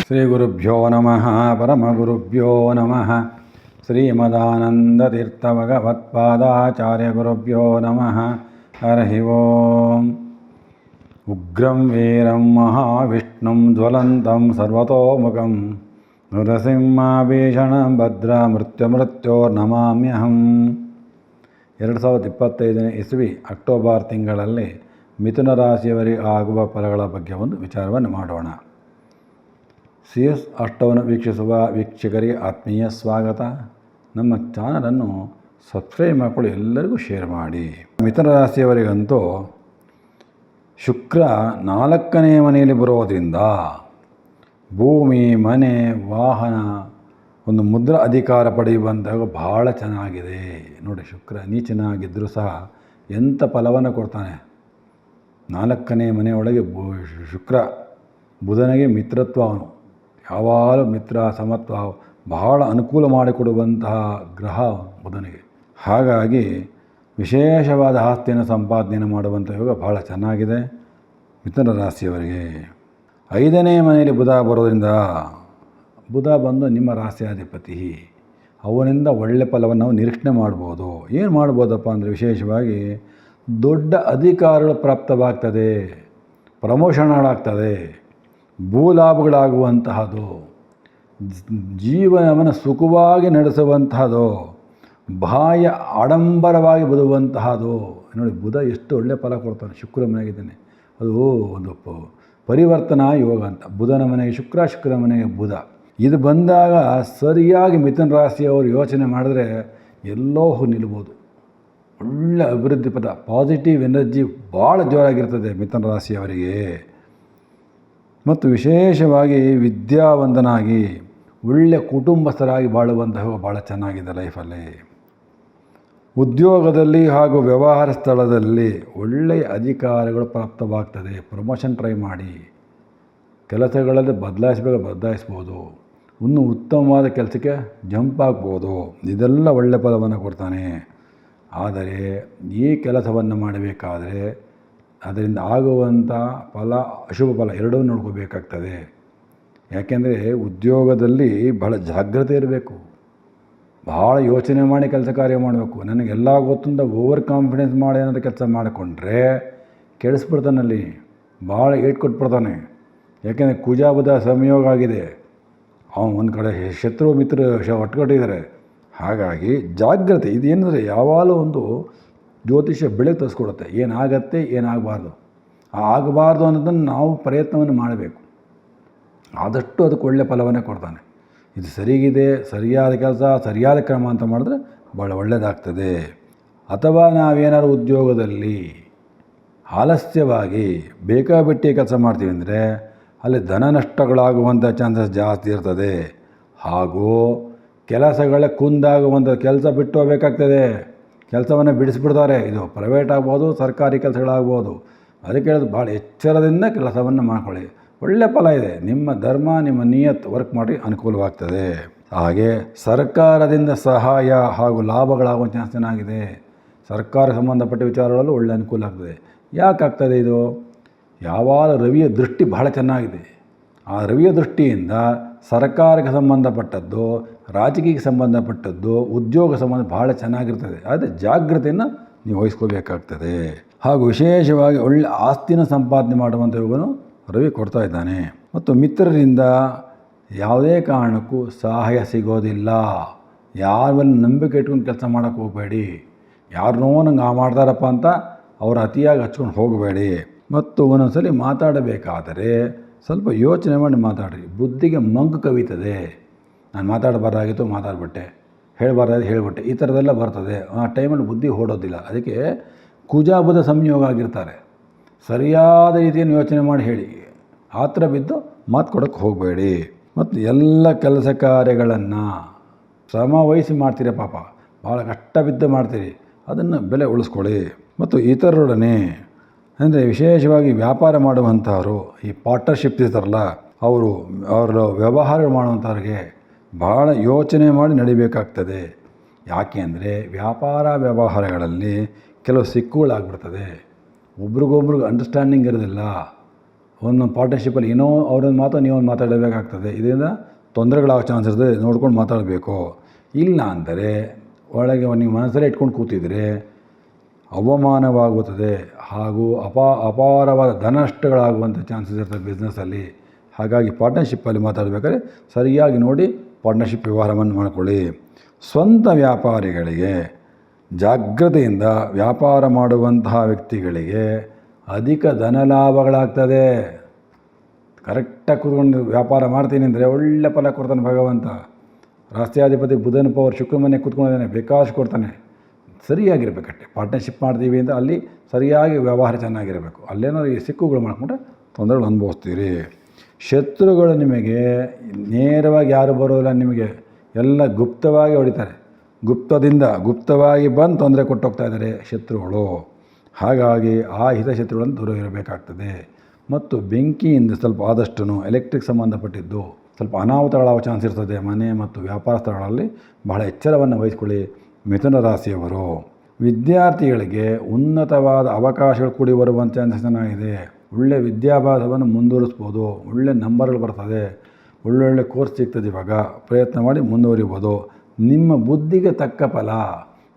ಶ್ರೀಗುರುಭ್ಯೋ ನಮಃ ಪರಮಗುರುಭ್ಯೋ ನಮಃ ಶ್ರೀಮದಾನಂದತೀರ್ಥಭಗವತ್ಪಾದಾಚಾರ್ಯಗುರುಭ್ಯೋ ನಮಃ ಹರಿ ಓಂ. ಉಗ್ರಂ ವೀರಂ ಮಹಾವಿಷ್ಣುಂ ಜ್ವಲಂತಂ ಸರ್ವತೋಮುಖಂ ನೃಸಿಂಹಭೀಷಣಂ ಭದ್ರ ಮೃತ್ಯೋರ್ನಮಾಮ್ಯಹಂ. 2025ನೇ ಇಸ್ವಿ ಅಕ್ಟೋಬರ್ ತಿಂಗಳಲ್ಲಿ ಮಿಥುನ ರಾಶಿಯವರಿಗೆ ಆಗುವ ಫಲಗಳ ಬಗ್ಗೆ ಒಂದು ವಿಚಾರವನ್ನು ಮಾಡೋಣ. CS ಅಷ್ಟವನ್ನು ವೀಕ್ಷಿಸುವ ವೀಕ್ಷಕರಿಗೆ ಆತ್ಮೀಯ ಸ್ವಾಗತ. ನಮ್ಮ ಚಾನಲನ್ನು ಸಬ್ಸ್ಕ್ರೈಬ್ ಮಾಡಿಕೊಳ್ಳಿ, ಎಲ್ಲರಿಗೂ ಶೇರ್ ಮಾಡಿ. ಮಿಥುನ ರಾಶಿಯವರಿಗಂತೂ ಶುಕ್ರ 4ನೇ ಮನೆಯಲ್ಲಿ ಬರೋದರಿಂದ ಭೂಮಿ, ಮನೆ, ವಾಹನ, ಒಂದು ಮುದ್ರಾ ಅಧಿಕಾರ ಪಡೆಯುವಂತಹ ಭಾಳ ಚೆನ್ನಾಗಿದೆ. ನೋಡಿ, ಶುಕ್ರ ನೀಚನಾಗಿದ್ದರೂ ಸಹ ಎಂಥ ಫಲವನ್ನು ಕೊಡ್ತಾನೆ. 4ನೇ ಮನೆಯೊಳಗೆ ಶುಕ್ರ, ಬುಧನಿಗೆ ಮಿತ್ರತ್ವ, ಅವನು ಯಾವಾಗಲೂ ಮಿತ್ರ ಸಮತ್ವ ಬಹಳ ಅನುಕೂಲ ಮಾಡಿಕೊಡುವಂತಹ ಗ್ರಹ ಬುಧನಿಗೆ. ಹಾಗಾಗಿ ವಿಶೇಷವಾದ ಆಸ್ತಿಯನ್ನು ಸಂಪಾದನೆಯನ್ನು ಮಾಡುವಂಥ ಯೋಗ ಭಾಳ ಚೆನ್ನಾಗಿದೆ ಮಿಥುನ ರಾಶಿಯವರಿಗೆ. 5ನೇ ಮನೆಯಲ್ಲಿ ಬುಧ ಬರೋದರಿಂದ, ಬುಧ ಬಂದು ನಿಮ್ಮ ರಾಶಿಯಾಧಿಪತಿ, ಅವನಿಂದ ಒಳ್ಳೆ ಫಲವನ್ನು ನಾವು ನಿರೀಕ್ಷಣೆ ಮಾಡ್ಬೋದು. ಏನು ಮಾಡ್ಬೋದಪ್ಪ ಅಂದರೆ, ವಿಶೇಷವಾಗಿ ದೊಡ್ಡ ಅಧಿಕಾರಗಳು ಪ್ರಾಪ್ತವಾಗ್ತದೆ, ಪ್ರಮೋಷನ್ಗಳಾಗ್ತದೆ, ಭೂಲಾಭಗಳಾಗುವಂತಹದ್ದು, ಜೀವನವನ್ನು ಸುಖವಾಗಿ ನಡೆಸುವಂತಹದ್ದು, ಬಾಹ್ಯ ಆಡಂಬರವಾಗಿ ಬದುಕುವಂತಹದ್ದು. ನೋಡಿ, ಬುಧ ಎಷ್ಟು ಒಳ್ಳೆಯ ಫಲ ಕೊಡ್ತಾನೆ. ಶುಕ್ರ ಮನೆಗಿದ್ದಾನೆ, ಅದು ಒಂದು ಪರಿವರ್ತನಾ ಯೋಗ ಅಂತ. ಬುಧನ ಮನೆಗೆ ಶುಕ್ರ, ಶುಕ್ರ ಮನೆಗೆ ಬುಧ. ಇದು ಬಂದಾಗ ಸರಿಯಾಗಿ ಮಿಥುನ ರಾಶಿಯವರು ಯೋಚನೆ ಮಾಡಿದ್ರೆ ಎಲ್ಲೋ ನಿಲ್ಬೋದು. ಒಳ್ಳೆ ಅಭಿವೃದ್ಧಿ ಪದ, ಪಾಸಿಟಿವ್ ಎನರ್ಜಿ ಭಾಳ ಜೋರಾಗಿರ್ತದೆ ಮಿಥುನ ರಾಶಿಯವರಿಗೆ. ಮತ್ತು ವಿಶೇಷವಾಗಿ ವಿದ್ಯಾವಂತನಾಗಿ ಒಳ್ಳೆಯ ಕುಟುಂಬಸ್ಥರಾಗಿ ಬಾಳುವಂತಹ ಭಾಳ ಚೆನ್ನಾಗಿದೆ ಲೈಫಲ್ಲಿ. ಉದ್ಯೋಗದಲ್ಲಿ ಹಾಗೂ ವ್ಯವಹಾರ ಸ್ಥಳದಲ್ಲಿ ಒಳ್ಳೆಯ ಅಧಿಕಾರಗಳು ಪ್ರಾಪ್ತವಾಗ್ತದೆ. ಪ್ರಮೋಷನ್ ಟ್ರೈ ಮಾಡಿ, ಕೆಲಸಗಳಲ್ಲಿ ಬದಲಾಯಿಸ್ಬೋದು, ಇನ್ನೂ ಉತ್ತಮವಾದ ಕೆಲಸಕ್ಕೆ ಜಂಪ್ ಆಗ್ಬೋದು. ಇದೆಲ್ಲ ಒಳ್ಳೆಯ ಫಲವನ್ನು ಕೊಡ್ತಾನೆ. ಆದರೆ ಈ ಕೆಲಸವನ್ನು ಮಾಡಬೇಕಾದ್ರೆ ಅದರಿಂದ ಆಗುವಂಥ ಫಲ, ಅಶುಭ ಫಲ ಎರಡೂ ನೋಡ್ಕೋಬೇಕಾಗ್ತದೆ. ಯಾಕೆಂದರೆ ಉದ್ಯೋಗದಲ್ಲಿ ಭಾಳ ಜಾಗ್ರತೆ ಇರಬೇಕು, ಭಾಳ ಯೋಚನೆ ಮಾಡಿ ಕೆಲಸ ಕಾರ್ಯ ಮಾಡಬೇಕು. ನನಗೆಲ್ಲ ಗೊತ್ತಿಂದ ಓವರ್ ಕಾನ್ಫಿಡೆನ್ಸ್ ಮಾಡಿ ಏನಾದರೂ ಕೆಲಸ ಮಾಡಿಕೊಂಡ್ರೆ ಕೆಡಿಸ್ಬಿಡ್ತಾನಲ್ಲಿ, ಭಾಳ ಏಟ್ ಕೊಟ್ಬಿಡ್ತಾನೆ. ಯಾಕೆಂದರೆ ಕುಜ ಬುಧ ಸಂಯೋಗ ಆಗಿದೆ, ಅವನು ಒಂದು ಕಡೆ ಶತ್ರು ಮಿತ್ರ ಒಟ್ಟುಕೊಟ್ಟಿದ್ದಾರೆ. ಹಾಗಾಗಿ ಜಾಗ್ರತೆ ಇದೇನೆಂದರೆ, ಯಾವಾಗಲೂ ಒಂದು ಜ್ಯೋತಿಷ್ಯ ಬೆಳಕು ತರಿಸ್ಕೊಡುತ್ತೆ. ಏನಾಗತ್ತೆ, ಏನಾಗಬಾರ್ದು, ಆಗಬಾರ್ದು ಅನ್ನೋದನ್ನು ನಾವು ಪ್ರಯತ್ನವನ್ನು ಮಾಡಬೇಕು. ಆದಷ್ಟು ಅದಕ್ಕೆ ಒಳ್ಳೆಯ ಫಲವನ್ನೇ ಕೊಡ್ತಾನೆ. ಇದು ಸರಿಗಿದೆ, ಸರಿಯಾದ ಕೆಲಸ, ಸರಿಯಾದ ಕ್ರಮ ಅಂತ ಮಾಡಿದ್ರೆ ಭಾಳ ಒಳ್ಳೆಯದಾಗ್ತದೆ. ಅಥವಾ ನಾವೇನಾದ್ರು ಉದ್ಯೋಗದಲ್ಲಿ ಆಲಸ್ಯವಾಗಿ ಬೇಕಾಬಿಟ್ಟಿ ಕೆಲಸ ಮಾಡ್ತೀವಿ ಅಂದರೆ ಅಲ್ಲಿ ಧನ ನಷ್ಟಗಳಾಗುವಂಥ ಚಾನ್ಸಸ್ ಜಾಸ್ತಿ ಇರ್ತದೆ. ಹಾಗೂ ಕೆಲಸಗಳ ಕುಂದಾಗುವಂಥ ಕೆಲಸ ಬಿಟ್ಟು ಹೋಗಬೇಕಾಗ್ತದೆ, ಕೆಲಸವನ್ನು ಬಿಡಿಸ್ಬಿಡ್ತಾರೆ. ಇದು ಪ್ರೈವೇಟ್ ಆಗ್ಬೋದು, ಸರ್ಕಾರಿ ಕೆಲಸಗಳಾಗ್ಬೋದು. ಅದಕ್ಕೆ ಹೇಳೋದು, ಭಾಳ ಎಚ್ಚರದಿಂದ ಕೆಲಸವನ್ನು ಮಾಡ್ಕೊಳ್ಳಿ. ಒಳ್ಳೆಯ ಫಲ ಇದೆ. ನಿಮ್ಮ ಧರ್ಮ, ನಿಮ್ಮ ನಿಯತ್ ವರ್ಕ್ ಮಾಡಿ ಅನುಕೂಲವಾಗ್ತದೆ. ಹಾಗೆ ಸರ್ಕಾರದಿಂದ ಸಹಾಯ ಹಾಗೂ ಲಾಭಗಳಾಗುವ ಚಾನ್ಸ್ ಚೆನ್ನಾಗಿದೆ. ಸರ್ಕಾರ ಸಂಬಂಧಪಟ್ಟ ವಿಚಾರಗಳಲ್ಲೂ ಒಳ್ಳೆಯ ಅನುಕೂಲ ಆಗ್ತದೆ. ಯಾಕಾಗ್ತದೆ ಇದು? ಯಾವಾಗ ರವಿಯ ದೃಷ್ಟಿ ಬಹಳ ಚೆನ್ನಾಗಿದೆ. ಆ ರವಿಯ ದೃಷ್ಟಿಯಿಂದ ಸರ್ಕಾರಕ್ಕೆ ಸಂಬಂಧಪಟ್ಟದ್ದು, ರಾಜಕೀಯಕ್ಕೆ ಸಂಬಂಧಪಟ್ಟದ್ದು, ಉದ್ಯೋಗ ಸಂಬಂಧ ಭಾಳ ಚೆನ್ನಾಗಿರ್ತದೆ. ಆದರೆ ಜಾಗ್ರತೆಯನ್ನು ನೀವು ವಹಿಸ್ಕೋಬೇಕಾಗ್ತದೆ. ಹಾಗೂ ವಿಶೇಷವಾಗಿ ಒಳ್ಳೆ ಆಸ್ತಿನ ಸಂಪಾದನೆ ಮಾಡುವಂಥ ಯೋಗನು ರವಿ ಕೊಡ್ತಾ ಇದ್ದಾನೆ. ಮತ್ತು ಮಿತ್ರರಿಂದ ಯಾವುದೇ ಕಾರಣಕ್ಕೂ ಸಹಾಯ ಸಿಗೋದಿಲ್ಲ. ಯಾರ ಮೇಲೆ ನಂಬಿಕೆ ಇಟ್ಕೊಂಡು ಕೆಲಸ ಮಾಡೋಕ್ಕೆ ಹೋಗಬೇಡಿ. ಯಾರನ್ನೋ ನಂಗೆ ಮಾಡ್ತಾರಪ್ಪ ಅಂತ ಅವರು ಅತಿಯಾಗಿ ಹಚ್ಕೊಂಡು ಹೋಗಬೇಡಿ. ಮತ್ತು ಒಂದೊಂದ್ಸಲಿ ಮಾತಾಡಬೇಕಾದರೆ ಸ್ವಲ್ಪ ಯೋಚನೆ ಮಾಡಿ ಮಾತಾಡ್ರಿ. ಬುದ್ಧಿಗೆ ಮಂಕು ಕವಿತದೆ. ನಾನು ಮಾತಾಡಬಾರ್ದಾಗಿತ್ತು, ಮಾತಾಡ್ಬಿಟ್ಟೆ, ಹೇಳಬಾರ್ದಾಗಿ ಹೇಳಿಬಿಟ್ಟೆ, ಈ ಥರದ್ದೆಲ್ಲ ಬರ್ತದೆ. ಆ ಟೈಮಲ್ಲಿ ಬುದ್ಧಿ ಓಡೋದಿಲ್ಲ. ಅದಕ್ಕೆ ಕುಜಾಬುಧ ಸಂಯೋಗ ಆಗಿರ್ತಾರೆ. ಸರಿಯಾದ ರೀತಿಯನ್ನು ಯೋಚನೆ ಮಾಡಿ ಹೇಳಿ, ಆ ಥರ ಬಿದ್ದು ಮಾತು ಕೊಡೋಕ್ಕೆ ಹೋಗಬೇಡಿ. ಮತ್ತು ಎಲ್ಲ ಕೆಲಸ ಕಾರ್ಯಗಳನ್ನು ಶ್ರಮ ವಹಿಸಿ ಮಾಡ್ತೀರಿ, ಪಾಪ ಭಾಳ ಕಷ್ಟ ಬಿದ್ದು ಮಾಡ್ತೀರಿ, ಅದನ್ನು ಬೆಲೆ ಉಳಿಸ್ಕೊಳ್ಳಿ. ಮತ್ತು ಇತರರೊಡನೆ ಅಂದರೆ ವಿಶೇಷವಾಗಿ ವ್ಯಾಪಾರ ಮಾಡುವಂಥವರು, ಈ ಪಾರ್ಟ್ನರ್ಶಿಪ್ ಇರ್ತಾರಲ್ಲ, ಅವರ ವ್ಯವಹಾರ ಮಾಡುವಂಥವ್ರಿಗೆ ಭಾಳ ಯೋಚನೆ ಮಾಡಿ ನಡಿಬೇಕಾಗ್ತದೆ. ಯಾಕೆ ಅಂದರೆ ವ್ಯಾಪಾರ ವ್ಯವಹಾರಗಳಲ್ಲಿ ಕೆಲವು ಸಿಕ್ಕುಗಳಾಗ್ಬಿಡ್ತದೆ. ಒಬ್ರಿಗೊಬ್ರಿಗೆ ಅಂಡರ್ಸ್ಟ್ಯಾಂಡಿಂಗ್ ಇರೋದಿಲ್ಲ. ಒಂದೊಂದು ಪಾರ್ಟ್ನರ್ಶಿಪ್ಪಲ್ಲಿ ಏನೋ ಅವ್ರೊಂದು ಮಾತು ನೀವೊಂದು ಮಾತಾಡಬೇಕಾಗ್ತದೆ. ಇದರಿಂದ ತೊಂದರೆಗಳಾಗೋ ಚಾನ್ಸ್ ಇರ್ತದೆ, ನೋಡ್ಕೊಂಡು ಮಾತಾಡಬೇಕು. ಇಲ್ಲ ಅಂದರೆ ಒಳಗೆ ನೀವು ಮನಸ್ಸಲ್ಲೇ ಇಟ್ಕೊಂಡು ಕೂತಿದ್ರೆ ಅವಮಾನವಾಗುತ್ತದೆ ಹಾಗೂ ಅಪಾರವಾದ ಧನ ನಷ್ಟಗಳಾಗುವಂಥ ಚಾನ್ಸಸ್ ಇರ್ತದೆ ಬಿಸ್ನೆಸ್ಸಲ್ಲಿ. ಹಾಗಾಗಿ ಪಾರ್ಟ್ನರ್ಶಿಪ್ಪಲ್ಲಿ ಮಾತಾಡಬೇಕಾದ್ರೆ ಸರಿಯಾಗಿ ನೋಡಿ ಪಾರ್ಟ್ನರ್ಶಿಪ್ ವ್ಯವಹಾರವನ್ನು ಮಾಡಿಕೊಳ್ಳಿ. ಸ್ವಂತ ವ್ಯಾಪಾರಿಗಳಿಗೆ ಜಾಗ್ರತೆಯಿಂದ ವ್ಯಾಪಾರ ಮಾಡುವಂತಹ ವ್ಯಕ್ತಿಗಳಿಗೆ ಅಧಿಕ ಧನ ಲಾಭಗಳಾಗ್ತದೆ. ಕರೆಕ್ಟಾಗಿ ಕೂತ್ಕೊಂಡು ವ್ಯಾಪಾರ ಮಾಡ್ತೀನಿ ಅಂದರೆ ಒಳ್ಳೆ ಫಲ ಕೊಡ್ತಾನೆ ಭಗವಂತ. ರಾಷ್ಟ್ರಾಧಿಪತಿ ಬುಧನ ಪವರ್ ಶುಕ್ರ ಮನೆ ಕೂತ್ಕೊಂಡಿದ್ದಾನೆ, ಬೇಕಾಷ್ಟು ಕೊಡ್ತಾನೆ. ಸರಿಯಾಗಿರ್ಬೇಕಷ್ಟೆ. ಪಾರ್ಟ್ನರ್ಶಿಪ್ ಮಾಡ್ತೀವಿ ಅಂತ ಅಲ್ಲಿ ಸರಿಯಾಗಿ ವ್ಯವಹಾರ ಚೆನ್ನಾಗಿರಬೇಕು. ಅಲ್ಲೇನಾದ್ರು ಈ ಸಿಕ್ಕುಗಳು ಮಾಡ್ಕೊಂಡ್ರೆ ತೊಂದರೆಗಳು ಅನುಭವಿಸ್ತೀರಿ. ಶತ್ರುಗಳು ನಿಮಗೆ ನೇರವಾಗಿ ಯಾರು ಬರೋದಿಲ್ಲ, ನಿಮಗೆ ಎಲ್ಲ ಗುಪ್ತವಾಗಿ ಹೊಡಿತಾರೆ. ಗುಪ್ತವಾಗಿ ಬಂದು ತೊಂದರೆ ಕೊಟ್ಟೋಗ್ತಾ ಇದ್ದಾರೆ ಶತ್ರುಗಳು. ಹಾಗಾಗಿ ಆ ಹಿತಶತ್ರುಗಳನ್ನು ದೂರ ಇರಬೇಕಾಗ್ತದೆ. ಮತ್ತು ಬೆಂಕಿಯಿಂದ ಸ್ವಲ್ಪ ಆದಷ್ಟು ಎಲೆಕ್ಟ್ರಿಕ್ ಸಂಬಂಧಪಟ್ಟಿದ್ದು ಸ್ವಲ್ಪ ಅನಾಹುತಗಳಾಗೋ ಚಾನ್ಸ್ ಇರ್ತದೆ. ಮನೆ ಮತ್ತು ವ್ಯಾಪಾರ ಸ್ಥಳಗಳಲ್ಲಿ ಬಹಳ ಎಚ್ಚರವನ್ನು ವಹಿಸ್ಕೊಳ್ಳಿ ಮಿಥುನ ರಾಶಿಯವರು. ವಿದ್ಯಾರ್ಥಿಗಳಿಗೆ ಉನ್ನತವಾದ ಅವಕಾಶಗಳು ಕೂಡಿ ಬರುವಂಥ ಚಾನ್ಸಸ್ ಚೆನ್ನಾಗಿದೆ. ಒಳ್ಳೆಯ ವಿದ್ಯಾಭ್ಯಾಸವನ್ನು ಮುಂದುವರಿಸ್ಬೋದು, ಒಳ್ಳೆ ನಂಬರ್ಗಳು ಬರ್ತದೆ, ಒಳ್ಳೊಳ್ಳೆ ಕೋರ್ಸ್ ಸಿಗ್ತದೆ. ಇವಾಗ ಪ್ರಯತ್ನ ಮಾಡಿ ಮುಂದುವರಿಬೋದು. ನಿಮ್ಮ ಬುದ್ಧಿಗೆ ತಕ್ಕ ಫಲ.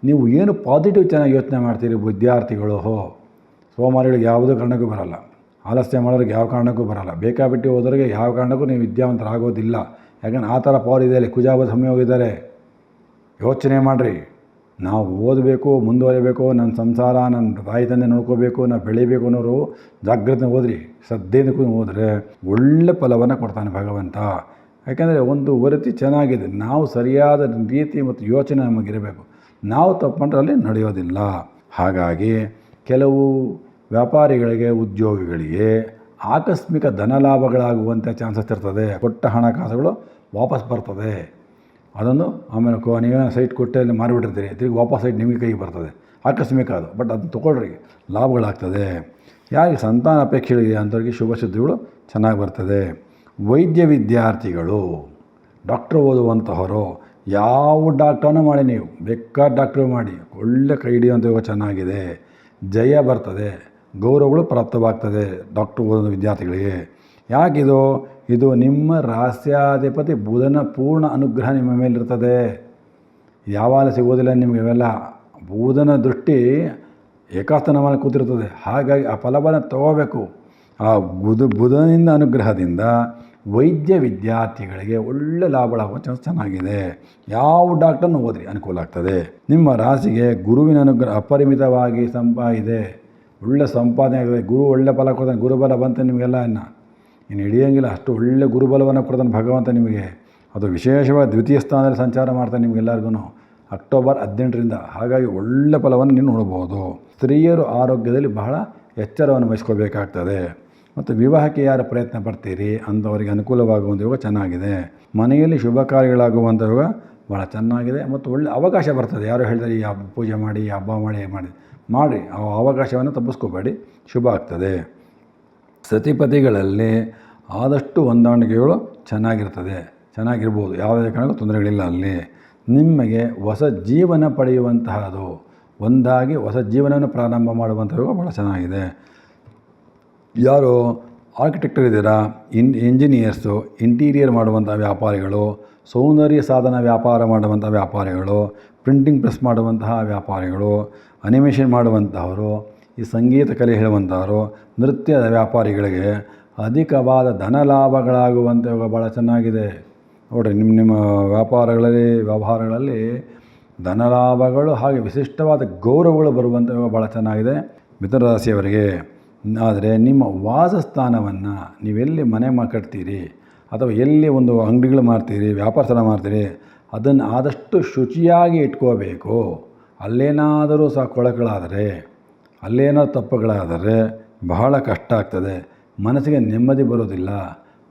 ನೀವು ಏನು ಪಾಸಿಟಿವ್ ಚೆನ್ನಾಗಿ ಯೋಚನೆ ಮಾಡ್ತೀರಿ ವಿದ್ಯಾರ್ಥಿಗಳು. ಸೋಮಾರಿಗಳಿಗೆ ಯಾವುದೇ ಕಾರಣಕ್ಕೂ ಬರಲ್ಲ, ಆಲಸ್ಯ ಮಾಡೋರಿಗೆ ಯಾವ ಕಾರಣಕ್ಕೂ ಬರಲ್ಲ, ಬೇಕಾಬಿಟ್ಟು ಹೋದವರಿಗೆ ಯಾವ ಕಾರಣಕ್ಕೂ ನೀವು ವಿದ್ಯಾವಂತರಾಗೋದಿಲ್ಲ. ಯಾಕಂದ್ರೆ ಆ ಥರ ಪವರ್ ಇದೆ, ಕುಜಾಬ ಸಮಯ ಹೋಗಿದ್ದಾರೆ. ಯೋಚನೆ ಮಾಡಿರಿ, ನಾವು ಓದಬೇಕು, ಮುಂದುವರಿಬೇಕು, ನನ್ನ ಸಂಸಾರ, ನನ್ನ ತಾಯಿ ತಂದೆ ನೋಡ್ಕೋಬೇಕು, ನಾವು ಬೆಳಿಬೇಕು ಅನ್ನೋರು ಜಾಗ್ರತೆ ಓದ್ರಿ, ಶ್ರದ್ಧೆಯಿಂದ ಹೋದರೆ ಒಳ್ಳೆ ಫಲವನ್ನು ಕೊಡ್ತಾನೆ ಭಗವಂತ. ಯಾಕೆಂದರೆ ಒಂದು ವೃತ್ತಿ ಚೆನ್ನಾಗಿದೆ, ನಾವು ಸರಿಯಾದ ರೀತಿ ಮತ್ತು ಯೋಚನೆ ನಮಗಿರಬೇಕು. ನಾವು ತಪ್ಪು ಮಾಡಿದ್ರೆ ಅಲ್ಲಿ ನಡೆಯೋದಿಲ್ಲ. ಹಾಗಾಗಿ ಕೆಲವು ವ್ಯಾಪಾರಿಗಳಿಗೆ, ಉದ್ಯೋಗಿಗಳಿಗೆ ಆಕಸ್ಮಿಕ ಧನ ಲಾಭಗಳಾಗುವಂಥ ಚಾನ್ಸಸ್ ಇರ್ತದೆ. ಕೊಟ್ಟ ಹಣಕಾಸುಗಳು ವಾಪಸ್ ಬರ್ತದೆ. ಅದನ್ನು ಆಮೇಲೆ ನೀವೇನೋ ಸೈಟ್ ಕೊಟ್ಟೆ ಅಲ್ಲಿ ಮಾರಿಬಿಟ್ಟಿರ್ತೀರಿ, ತಿರುಗಿ ವಾಪಸ್ ಸೈಟ್ ನಿಮಗೆ ಕೈಗೆ ಬರ್ತದೆ. ಆಕಸ್ಮಿಕ ಅದು, ಬಟ್ ಅದನ್ನು ತೊಗೊಳ್ರಿ, ಲಾಭಗಳಾಗ್ತದೆ. ಯಾರಿಗೆ ಸಂತಾನ ಅಪೇಕ್ಷೆಗಳಿದೆ ಅಂಥವ್ರಿಗೆ ಶುಭ ಸುದ್ದಿಗಳು ಚೆನ್ನಾಗಿ ಬರ್ತದೆ. ವೈದ್ಯ ವಿದ್ಯಾರ್ಥಿಗಳು, ಡಾಕ್ಟ್ರ್ ಓದುವಂತಹವರು, ಯಾವ ಡಾಕ್ಟ್ರನ್ನೂ ಮಾಡಿ, ನೀವು ಬೇಕಾದ ಡಾಕ್ಟ್ರು ಮಾಡಿ, ಒಳ್ಳೆ ಕೈ ಹಿಡಿಯುವಂಥ ಯೋಗ ಚೆನ್ನಾಗಿದೆ. ಜಯ ಬರ್ತದೆ, ಗೌರವಗಳು ಪ್ರಾಪ್ತವಾಗ್ತದೆ ಡಾಕ್ಟ್ರು ಓದೋ ವಿದ್ಯಾರ್ಥಿಗಳಿಗೆ. ಯಾಕಿದು? ಇದು ನಿಮ್ಮ ರಾಸ್ಯಾಧಿಪತಿ ಬುಧನ ಪೂರ್ಣ ಅನುಗ್ರಹ ನಿಮ್ಮ ಮೇಲಿರ್ತದೆ. ಯಾವಾಗ ಸಿಗೋದಿಲ್ಲ ನಿಮಗೆ ಇವೆಲ್ಲ. ಬುಧನ ದೃಷ್ಟಿ ಏಕಾಸ್ಥಾನ ಮೇಲೆ ಕೂತಿರ್ತದೆ. ಹಾಗಾಗಿ ಆ ಫಲವನ್ನು ತಗೋಬೇಕು. ಆ ಬುಧನಿಂದ ಅನುಗ್ರಹದಿಂದ ವೈದ್ಯ ವಿದ್ಯಾರ್ಥಿಗಳಿಗೆ ಒಳ್ಳೆ ಲಾಭಗಳಾಗುವ ಚಾನ್ಸ್ ಚೆನ್ನಾಗಿದೆ. ಯಾವ ಡಾಕ್ಟರ್ನು ಓದ್ರಿ, ಅನುಕೂಲ ಆಗ್ತದೆ. ನಿಮ್ಮ ರಾಶಿಗೆ ಗುರುವಿನ ಅನುಗ್ರಹ ಅಪರಿಮಿತವಾಗಿ ಇದೆ. ಒಳ್ಳೆ ಸಂಪಾದನೆ ಆಗಿದೆ. ಗುರು ಒಳ್ಳೆ ಫಲ ಕೊಡ್ತಾನೆ. ಗುರುಬಲ ಬಂತು ನಿಮಗೆಲ್ಲ. ಇನ್ನು ಹಿಡಿಯೋಂಗಿಲ್ಲ, ಅಷ್ಟು ಒಳ್ಳೆ ಗುರುಬಲವನ್ನು ಕೊಡ್ತಾನೆ ಭಗವಂತ ನಿಮಗೆ. ಅದು ವಿಶೇಷವಾಗಿ ದ್ವಿತೀಯ ಸ್ಥಾನದಲ್ಲಿ ಸಂಚಾರ ಮಾಡ್ತಾನೆ ನಿಮಗೆಲ್ಲರಿಗೂ ಅಕ್ಟೋಬರ್ 18ರಿಂದ. ಹಾಗಾಗಿ ಒಳ್ಳೆ ಫಲವನ್ನು ನೀವು ನೋಡ್ಬೋದು. ಸ್ತ್ರೀಯರು ಆರೋಗ್ಯದಲ್ಲಿ ಬಹಳ ಎಚ್ಚರವನ್ನು ವಹಿಸ್ಕೋಬೇಕಾಗ್ತದೆ. ಮತ್ತು ವಿವಾಹಕ್ಕೆ ಯಾರು ಪ್ರಯತ್ನ ಪಡ್ತೀರಿ ಅಂಥವರಿಗೆ ಅನುಕೂಲವಾಗುವಂಥ ಯೋಗ ಚೆನ್ನಾಗಿದೆ. ಮನೆಯಲ್ಲಿ ಶುಭ ಕಾರ್ಯಗಳಾಗುವಂಥ ಯೋಗ ಭಾಳ ಚೆನ್ನಾಗಿದೆ. ಮತ್ತು ಒಳ್ಳೆ ಅವಕಾಶ ಬರ್ತದೆ. ಯಾರು ಹೇಳ್ತಾರೆ ಈ ಪೂಜೆ ಮಾಡಿ, ಹಬ್ಬ ಮಾಡಿ ಆ ಅವಕಾಶವನ್ನು ತಪ್ಪಿಸ್ಕೋಬೇಡಿ, ಶುಭ ಆಗ್ತದೆ. ಸತಿಪತಿಗಳಲ್ಲಿ ಆದಷ್ಟು ಹೊಂದಾಣಿಕೆಗಳು ಚೆನ್ನಾಗಿರ್ಬೋದು. ಯಾವುದೇ ಕಾರಣಕ್ಕೂ ತೊಂದರೆಗಳಿಲ್ಲ ಅಲ್ಲಿ. ನಿಮಗೆ ಹೊಸ ಜೀವನ ಪಡೆಯುವಂತಹದ್ದು, ಒಂದಾಗಿ ಹೊಸ ಜೀವನವನ್ನು ಪ್ರಾರಂಭ ಮಾಡುವಂಥ ಯೋಗ ಭಾಳ ಚೆನ್ನಾಗಿದೆ. ಯಾರು ಆರ್ಕಿಟೆಕ್ಟರ್ ಇದ್ದೀರಾ, ಇಂಜಿನಿಯರ್ಸು, ಇಂಟೀರಿಯರ್ ಮಾಡುವಂಥ ವ್ಯಾಪಾರಿಗಳು, ಸೌಂದರ್ಯ ಸಾಧನ ವ್ಯಾಪಾರ ಮಾಡುವಂಥ ವ್ಯಾಪಾರಿಗಳು, ಪ್ರಿಂಟಿಂಗ್ ಪ್ರೆಸ್ ಮಾಡುವಂತಹ ವ್ಯಾಪಾರಿಗಳು, ಅನಿಮೇಷನ್ ಮಾಡುವಂತಹವರು, ಈ ಸಂಗೀತ ಕಲೆ ಹೇಳುವಂಥವರು, ನೃತ್ಯದ ವ್ಯಾಪಾರಿಗಳಿಗೆ ಅಧಿಕವಾದ ಧನ ಲಾಭಗಳಾಗುವಂಥ ಯೋಗ ಭಾಳ ಚೆನ್ನಾಗಿದೆ. ನೋಡಿರಿ, ನಿಮ್ಮ ವ್ಯವಹಾರಗಳಲ್ಲಿ ಧನ ಲಾಭಗಳು ಹಾಗೆ ವಿಶಿಷ್ಟವಾದ ಗೌರವಗಳು ಬರುವಂಥ ಯೋಗ ಭಾಳ ಚೆನ್ನಾಗಿದೆ ಮಿಥುನ ರಾಶಿಯವರಿಗೆ. ಆದರೆ ನಿಮ್ಮ ವಾಸಸ್ಥಾನವನ್ನು ನೀವೆಲ್ಲಿ ಮನೆ ಕಟ್ತೀರಿ ಅಥವಾ ಎಲ್ಲಿ ಒಂದು ಅಂಗಡಿಗಳು ಮಾಡ್ತೀರಿ, ವ್ಯಾಪಾರ ಸ್ಥಳ ಮಾಡ್ತೀರಿ, ಅದನ್ನು ಆದಷ್ಟು ಶುಚಿಯಾಗಿ ಇಟ್ಕೋಬೇಕು. ಅಲ್ಲೇನಾದರೂ ಸಹ ಕೊಳಕಳಾದರೆ, ಅಲ್ಲೇನಾದರೂ ತಪ್ಪುಗಳಾದರೆ ಬಹಳ ಕಷ್ಟ ಆಗ್ತದೆ. ಮನಸ್ಸಿಗೆ ನೆಮ್ಮದಿ ಬರೋದಿಲ್ಲ,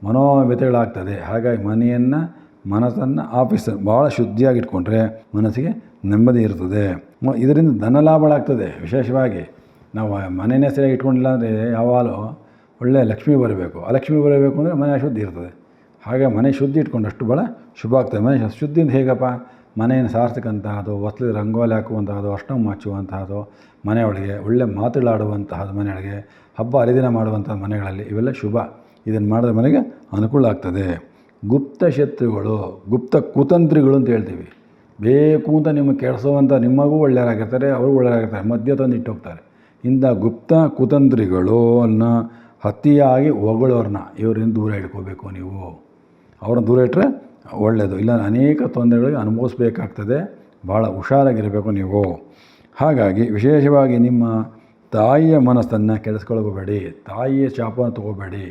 ಮನೋವ್ಯಥೆಗಳಾಗ್ತದೆ. ಹಾಗಾಗಿ ಮನಸ್ಸನ್ನು ಆಫೀಸ್ ಭಾಳ ಶುದ್ಧಿಯಾಗಿಟ್ಕೊಂಡ್ರೆ ಮನಸ್ಸಿಗೆ ನೆಮ್ಮದಿ ಇರ್ತದೆ. ಇದರಿಂದ ಧನ ಲಾಭಗಳಾಗ್ತದೆ. ವಿಶೇಷವಾಗಿ ನಾವು ಮನೆಯೇ ಸರಿಯಾಗಿ ಇಟ್ಕೊಂಡಿಲ್ಲ ಅಂದರೆ ಯಾವಾಗಲೂ ಒಳ್ಳೆಯ ಲಕ್ಷ್ಮಿ ಬರಬೇಕು. ಅಲಕ್ಷ್ಮಿ ಬರಬೇಕು ಅಂದರೆ ಮನೆ ಅಶುದ್ಧಿ ಇರ್ತದೆ. ಹಾಗೆ ಮನೆ ಶುದ್ಧಿ ಇಟ್ಕೊಂಡಷ್ಟು ಭಾಳ ಶುಭ ಆಗ್ತದೆ. ಮನೆ ಶುದ್ಧಿಯಿಂದ ಹೇಗಪ್ಪ? ಮನೆಯನ್ನು ಸಾರಿಸ್ತಕ್ಕಂತಹದ್ದು, ಹೊಸ್ಲಿಗೆ ರಂಗೋಲಿ ಹಾಕುವಂತಹದ್ದು, ಅಷ್ಟಮ ಹಚ್ಚುವಂತಹದ್ದು, ಮನೆಯೊಳಗೆ ಒಳ್ಳೆ ಮಾತುಗಳಾಡುವಂತಹದ್ದು, ಮನೆಯೊಳಗೆ ಹಬ್ಬ ಹರಿದಿನ ಮಾಡುವಂಥ ಮನೆಗಳಲ್ಲಿ ಇವೆಲ್ಲ ಶುಭ. ಇದನ್ನು ಮಾಡಿದ್ರೆ ಮನೆಗೆ ಅನುಕೂಲ ಆಗ್ತದೆ. ಗುಪ್ತ ಶತ್ರುಗಳು, ಗುಪ್ತ ಕುತಂತ್ರಿಗಳು ಅಂತ ಹೇಳ್ತೀವಿ. ಬೇಕು ಅಂತ ನಿಮಗೆ ಕೆಡಿಸುವಂಥ ನಿಮಗೂ ಒಳ್ಳೆಯರಾಗಿರ್ತಾರೆ, ಅವರು ಒಳ್ಳೆಯರಾಗಿರ್ತಾರೆ, ಮಧ್ಯ ತಂದು ಇಟ್ಟೋಗ್ತಾರೆ. ಇಂಥ ಗುಪ್ತ ಕುತಂತ್ರಿಗಳನ್ನು ಅತಿಯಾಗಿ ಹೊಗಳೋರನ್ನ ಇವರಿಂದ ದೂರ ಇಟ್ಕೋಬೇಕು ನೀವು. ಅವ್ರನ್ನ ದೂರ ಇಟ್ಟರೆ ಒಳ್ಳೆಯದು, ಇಲ್ಲ ಅನೇಕ ತೊಂದರೆಗಳಿಗೆ ಅನುಭವಿಸ್ಬೇಕಾಗ್ತದೆ. ಭಾಳ ಹುಷಾರಾಗಿರಬೇಕು ನೀವು. ಹಾಗಾಗಿ ವಿಶೇಷವಾಗಿ ನಿಮ್ಮ ತಾಯಿಯ ಮನಸ್ಸನ್ನು ಕೆಡಿಸ್ಕೊಳ್ಕೋಬೇಡಿ, ತಾಯಿಯ ಶಾಪವನ್ನು ತೊಗೋಬೇಡಿ.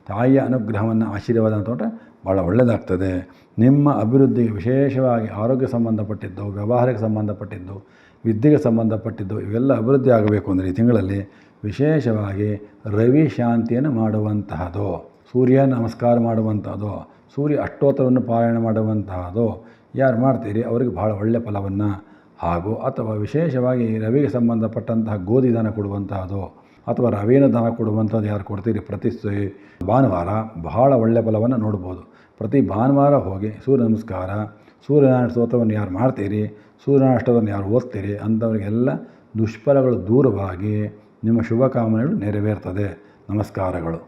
ತಾಯಿಯ ಅನುಗ್ರಹವನ್ನು ಆಶೀರ್ವಾದವನ್ನು ತೊಗೊಂಡ್ರೆ ಭಾಳ ಒಳ್ಳೆಯದಾಗ್ತದೆ. ನಿಮ್ಮ ಅಭಿವೃದ್ಧಿಗೆ ವಿಶೇಷವಾಗಿ ಆರೋಗ್ಯ ಸಂಬಂಧಪಟ್ಟಿದ್ದು, ವ್ಯವಹಾರಕ್ಕೆ ಸಂಬಂಧಪಟ್ಟಿದ್ದು, ವಿದ್ಯೆಗೆ ಸಂಬಂಧಪಟ್ಟಿದ್ದು ಇವೆಲ್ಲ ಅಭಿವೃದ್ಧಿ ಆಗಬೇಕು ಅಂದರೆ ಈ ತಿಂಗಳಲ್ಲಿ ವಿಶೇಷವಾಗಿ ರವಿ ಶಾಂತಿಯನ್ನು ಮಾಡುವಂತಹದ್ದು, ಸೂರ್ಯ ನಮಸ್ಕಾರ ಮಾಡುವಂಥದ್ದು, ಸೂರ್ಯ ಅಷ್ಟೋತ್ತರವನ್ನು ಪಾರಾಯಣ ಮಾಡುವಂತಹದ್ದು ಯಾರು ಮಾಡ್ತೀರಿ ಅವರಿಗೆ ಭಾಳ ಒಳ್ಳೆಯ ಫಲವನ್ನು ಹಾಗೂ ಅಥವಾ ವಿಶೇಷವಾಗಿ ರವಿಗೆ ಸಂಬಂಧಪಟ್ಟಂತಹ ಗೋಧಿ ದಾನ ಕೊಡುವಂತಹದ್ದು ಅಥವಾ ರವಿನ ದಾನ ಕೊಡುವಂಥದ್ದು ಯಾರು ಕೊಡ್ತೀರಿ ಪ್ರತಿ ಭಾನುವಾರ ಬಹಳ ಒಳ್ಳೆಯ ಫಲವನ್ನು ನೋಡ್ಬೋದು. ಪ್ರತಿ ಭಾನುವಾರ ಹೋಗಿ ಸೂರ್ಯ ನಮಸ್ಕಾರ, ಸೂರ್ಯನಾರಾಯಣ ಸ್ತೋತ್ರವನ್ನು ಯಾರು ಮಾಡ್ತೀರಿ, ಸೂರ್ಯನಾರಾಯಣ ಅಷ್ಟೋತ್ತರವನ್ನು ಯಾರು ಓದ್ತೀರಿ ಅಂಥವರಿಗೆಲ್ಲ ದುಷ್ಫಲಗಳು ದೂರವಾಗಿ ನಿಮ್ಮ ಶುಭಕಾಮನೆಗಳು ನೆರವೇರ್ತದೆ. ನಮಸ್ಕಾರಗಳು.